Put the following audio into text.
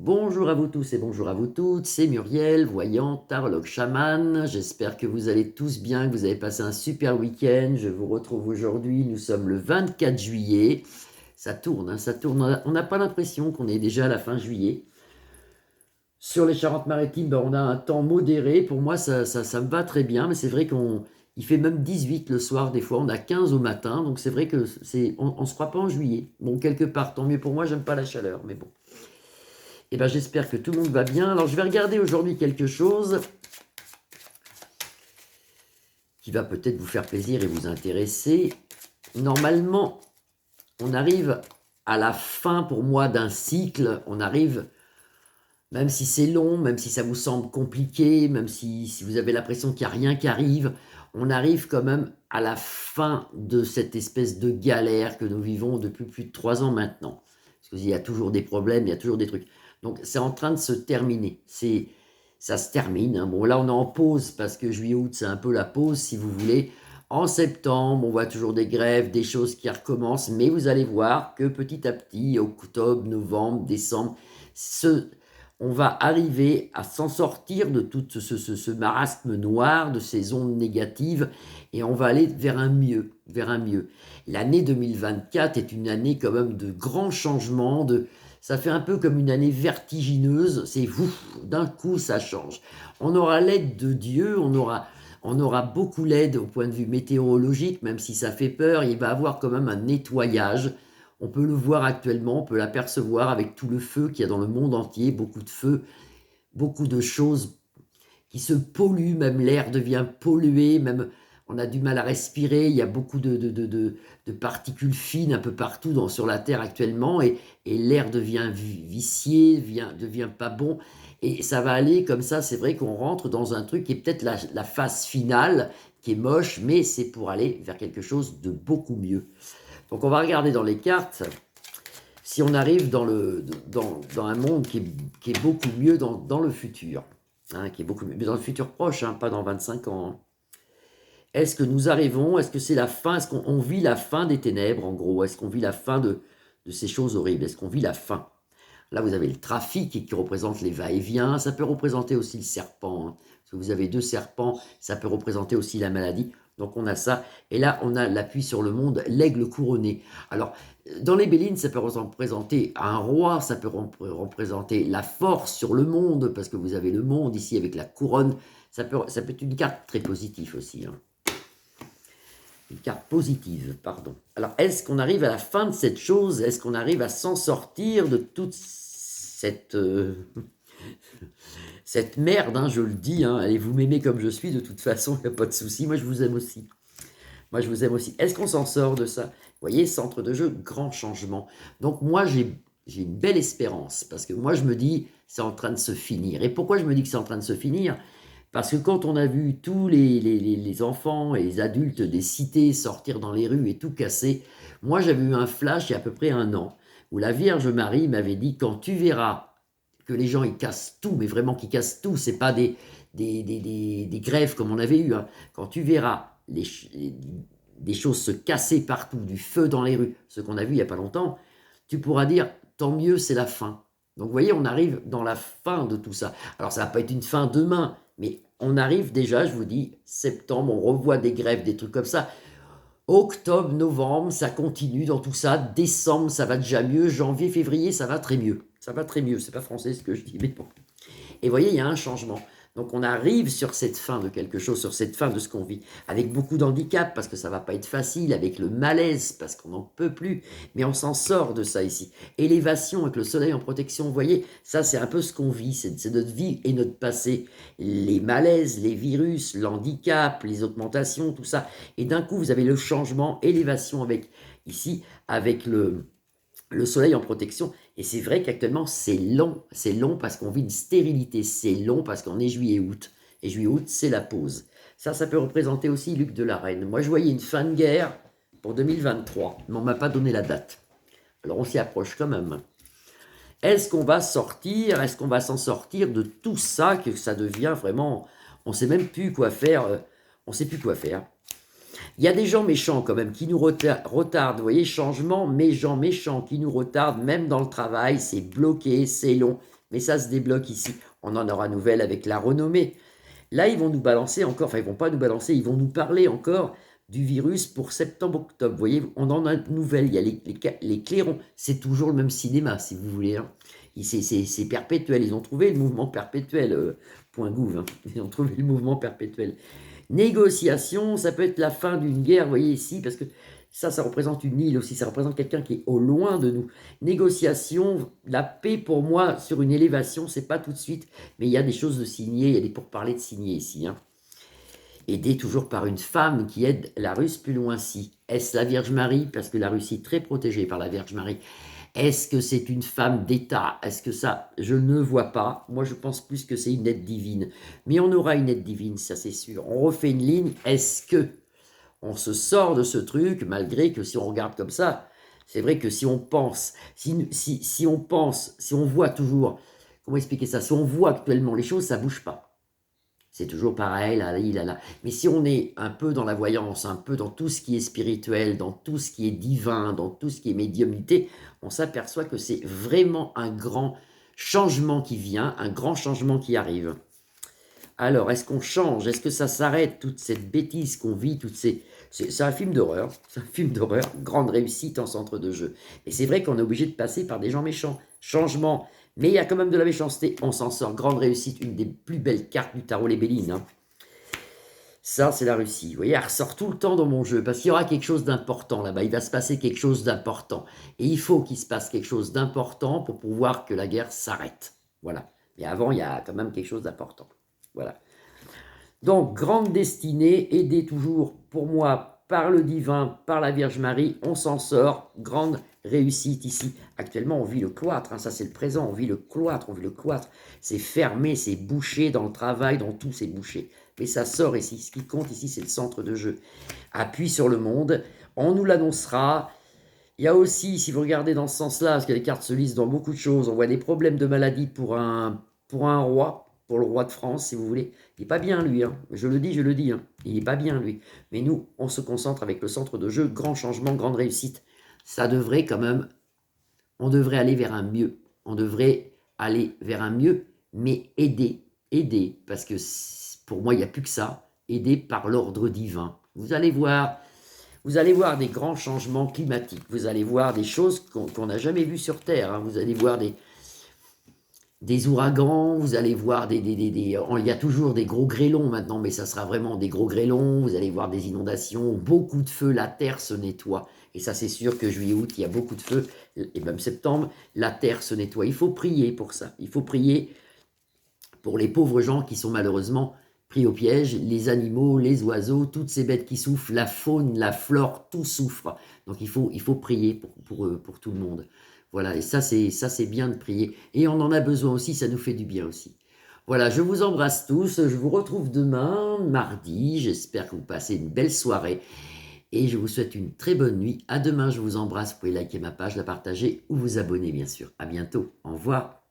Bonjour à vous tous et bonjour à vous toutes, c'est Muriel, voyante, tarologue chaman. J'espère que vous allez tous bien, que vous avez passé un super week-end. Je vous retrouve aujourd'hui, nous sommes le 24 juillet. Ça tourne, ça tourne. On n'a pas l'impression qu'on est déjà à la fin juillet. Sur les Charentes-Maritimes, on a un temps modéré. Pour moi, ça me va très bien, mais c'est vrai qu'il fait même 18 le soir, des fois, on a 15 au matin. Donc c'est vrai que on ne se croit pas en juillet. Bon, quelque part, tant mieux pour moi, j'aime pas la chaleur, mais bon. Eh ben, j'espère que tout le monde va bien. Alors, je vais regarder aujourd'hui quelque chose qui va peut-être vous faire plaisir et vous intéresser. Normalement, on arrive à la fin, pour moi, d'un cycle. On arrive, même si c'est long, même si ça vous semble compliqué, même si vous avez l'impression qu'il n'y a rien qui arrive, on arrive quand même à la fin de cette espèce de galère que nous vivons depuis plus de 3 ans maintenant. Parce qu'il y a toujours des problèmes, il y a toujours des trucs. Donc, c'est en train de se terminer. Ça se termine, hein. Bon, là, on est en pause parce que juillet-août, c'est un peu la pause, si vous voulez. En septembre, on voit toujours des grèves, des choses qui recommencent, mais vous allez voir que petit à petit, octobre, novembre, décembre, on va arriver à s'en sortir de tout ce marasme noir, de ces ondes négatives, et on va aller vers un mieux, vers un mieux. L'année 2024 est une année quand même de grands changements, ça fait un peu comme une année vertigineuse, c'est d'un coup ça change. On aura l'aide de Dieu, on aura beaucoup l'aide au point de vue météorologique, même si ça fait peur, il va y avoir quand même un nettoyage. On peut le voir actuellement, on peut l'apercevoir avec tout le feu qu'il y a dans le monde entier, beaucoup de feu, beaucoup de choses qui se polluent, même l'air devient pollué, même on a du mal à respirer, il y a beaucoup de particules fines un peu partout sur la Terre actuellement, et l'air devient vicié, devient pas bon, et ça va aller comme ça. C'est vrai qu'on rentre dans un truc qui est peut-être la phase finale, qui est moche, mais c'est pour aller vers quelque chose de beaucoup mieux. Donc on va regarder dans les cartes si on arrive dans un monde qui est beaucoup mieux dans le futur. Hein, qui est beaucoup mieux, mais dans le futur proche, hein, pas dans 25 ans. Hein. Est-ce que nous arrivons, est-ce que c'est la fin, est-ce qu'on vit la fin des ténèbres, en gros? Est-ce qu'on vit la fin de ces choses horribles? Est-ce qu'on vit la fin? Là, vous avez le trafic qui représente les va-et-vient. Ça peut représenter aussi le serpent. Hein. Parce que vous avez 2 serpents, ça peut représenter aussi la maladie. Donc, on a ça. Et là, on a l'appui sur le monde, l'aigle couronné. Alors, dans les Bélines, ça peut représenter un roi, ça peut représenter la force sur le monde, parce que vous avez le monde ici avec la couronne. Ça peut être une carte très positive aussi. Hein. Une carte positive, pardon. Alors, est-ce qu'on arrive à la fin de cette chose? Est-ce qu'on arrive à s'en sortir de toute cette merde, hein, je le dis, hein, allez, vous m'aimez comme je suis, de toute façon, il n'y a pas de souci, moi je vous aime aussi. Moi je vous aime aussi. Est-ce qu'on s'en sort de ça? Vous voyez, centre de jeu, grand changement. Donc moi j'ai une belle espérance, parce que moi je me dis, c'est en train de se finir. Et pourquoi je me dis que c'est en train de se finir? Parce que quand on a vu tous les enfants et les adultes des cités sortir dans les rues et tout casser, moi j'avais eu un flash il y a à peu près 1 an, où la Vierge Marie m'avait dit, quand tu verras que les gens ils cassent tout, mais vraiment qu'ils cassent tout, c'est pas des grèves comme on avait eu, hein. Quand tu verras des choses se casser partout, du feu dans les rues, ce qu'on a vu il n'y a pas longtemps, tu pourras dire, tant mieux, c'est la fin. Donc vous voyez, on arrive dans la fin de tout ça. Alors ça va pas être une fin demain, mais on arrive déjà, je vous dis, septembre, on revoit des grèves, des trucs comme ça. Octobre, novembre, ça continue dans tout ça. Décembre, ça va déjà mieux. Janvier, février, ça va très mieux. Ça va très mieux. C'est pas français ce que je dis, mais bon. Et vous voyez, il y a un changement. Donc on arrive sur cette fin de quelque chose, sur cette fin de ce qu'on vit, avec beaucoup d'handicap, parce que ça va pas être facile, avec le malaise, parce qu'on n'en peut plus, mais on s'en sort de ça ici. Élévation avec le soleil en protection, vous voyez, ça c'est un peu ce qu'on vit, c'est notre vie et notre passé. Les malaises, les virus, l'handicap, les augmentations, tout ça. Et d'un coup, vous avez le changement, élévation avec, ici, avec le soleil en protection. Et c'est vrai qu'actuellement, c'est long parce qu'on vit une stérilité, c'est long parce qu'on est juillet-août. Et juillet-août, c'est la pause. Ça peut représenter aussi Luc de la Reine. Moi, je voyais une fin de guerre pour 2023, mais on ne m'a pas donné la date. Alors, on s'y approche quand même. Est-ce qu'on va sortir? Est-ce qu'on va s'en sortir de tout ça, que ça devient vraiment... On ne sait même plus quoi faire. On ne sait plus quoi faire. Il y a des gens méchants quand même qui nous retardent, vous voyez, changement, mais gens méchants qui nous retardent, même dans le travail, c'est bloqué, c'est long. Mais ça se débloque ici. On en aura nouvelle avec la renommée. Là, ils vont nous balancer encore, enfin, ils vont pas nous balancer, ils vont nous parler encore du virus pour septembre-octobre. Vous voyez, on en a de nouvelles. Il y a les clairons. C'est toujours le même cinéma, si vous voulez. Hein. C'est perpétuel. Ils ont trouvé le mouvement perpétuel, point gouv. Hein. Ils ont trouvé le mouvement perpétuel. Négociation, ça peut être la fin d'une guerre, vous voyez ici, parce que ça représente une île aussi, ça représente quelqu'un qui est au loin de nous. Négociation, la paix pour moi sur une élévation, c'est pas tout de suite, mais il y a des choses de signer, il y a des pourparlers de signer ici. Hein. Aidé toujours par une femme qui aide la Russe plus loin-ci. Est-ce la Vierge Marie? Parce que la Russie est très protégée par la Vierge Marie. Est-ce que c'est une femme d'État? Est-ce que ça? Je ne vois pas. Moi, je pense plus que c'est une aide divine. Mais on aura une aide divine, ça c'est sûr. On refait une ligne. Est-ce que on se sort de ce truc, malgré que si on regarde comme ça, c'est vrai que si on pense, si on pense, si on voit toujours, comment expliquer ça? Si on voit actuellement les choses, ça bouge pas. C'est toujours pareil, là, là, là. Mais si on est un peu dans la voyance, un peu dans tout ce qui est spirituel, dans tout ce qui est divin, dans tout ce qui est médiumnité, on s'aperçoit que c'est vraiment un grand changement qui vient, un grand changement qui arrive. Alors, est-ce qu'on change? Est-ce que ça s'arrête, toute cette bêtise qu'on vit, toutes ces... C'est un film d'horreur, c'est un film d'horreur, grande réussite en centre de jeu. Et c'est vrai qu'on est obligé de passer par des gens méchants. Changement, mais il y a quand même de la méchanceté, on s'en sort. Grande réussite, une des plus belles cartes du tarot, les Bélines. Hein. Ça, c'est la Russie. Vous voyez, elle ressort tout le temps dans mon jeu, parce qu'il y aura quelque chose d'important là-bas. Il va se passer quelque chose d'important. Et il faut qu'il se passe quelque chose d'important pour pouvoir que la guerre s'arrête. Voilà. Mais avant, il y a quand même quelque chose d'important. Voilà. Donc, grande destinée, aidée toujours, pour moi, par le divin, par la Vierge Marie, on s'en sort, grande réussite ici. Actuellement, on vit le cloître, hein, ça c'est le présent, on vit le cloître, c'est fermé, c'est bouché dans le travail, dans tout, c'est bouché. Mais ça sort ici, ce qui compte ici, c'est le centre de jeu. Appui sur le monde, on nous l'annoncera. Il y a aussi, si vous regardez dans ce sens-là, parce que les cartes se lisent dans beaucoup de choses, on voit des problèmes de maladie pour un roi, pour le roi de France, si vous voulez. Il n'est pas bien, lui. Hein. Je le dis. Hein. Il n'est pas bien, lui. Mais nous, on se concentre avec le centre de jeu. Grand changement, grande réussite. Ça devrait quand même... On devrait aller vers un mieux. On devrait aller vers un mieux, mais aider. Aider, parce que pour moi, il n'y a plus que ça. Aider par l'ordre divin. Vous allez voir des grands changements climatiques. Vous allez voir des choses qu'on n'a jamais vues sur Terre. Hein. Vous allez voir des ouragans, vous allez voir il y a toujours des gros grêlons maintenant, mais ça sera vraiment des gros grêlons, vous allez voir des inondations, beaucoup de feux, la terre se nettoie. Et ça, c'est sûr que juillet-août, il y a beaucoup de feux, et même septembre, la terre se nettoie. Il faut prier pour ça. Il faut prier pour les pauvres gens qui sont malheureusement pris au piège, les animaux, les oiseaux, toutes ces bêtes qui souffrent, la faune, la flore, tout souffre. Donc il faut prier pour tout le monde. Voilà, et ça c'est bien de prier. Et on en a besoin aussi, ça nous fait du bien aussi. Voilà, je vous embrasse tous, je vous retrouve demain, mardi, j'espère que vous passez une belle soirée. Et je vous souhaite une très bonne nuit. À demain, je vous embrasse, vous pouvez liker ma page, la partager ou vous abonner bien sûr. À bientôt, au revoir.